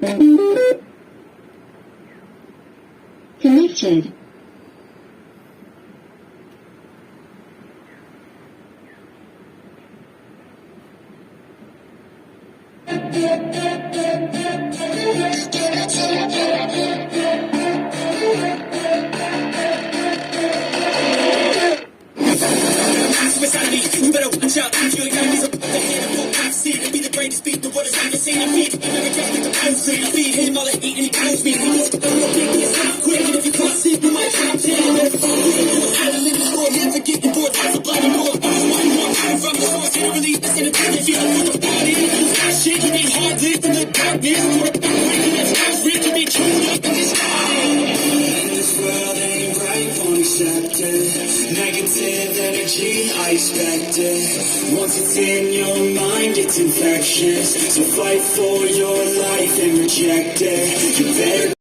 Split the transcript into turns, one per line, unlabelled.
Connected.
You better watch out. You ain't got me some the hand of full top seed. Be the greatest beat the world has ever seen. I beat. Never get with the post. I feed him all I eat and he close me. Quick, and if you can't see, you might try to tell. I'm in this world, never get the board. That's a bloody door. I'm from the source, can't really listen to this. If you don't know about it, shit, you need hard lived in the darkness. That's rich to be chewed up in this
This world ain't right, won't accept it. Negative energy, I expect it. Once it's in your mind, it's infectious. So fight for your life and reject it. You better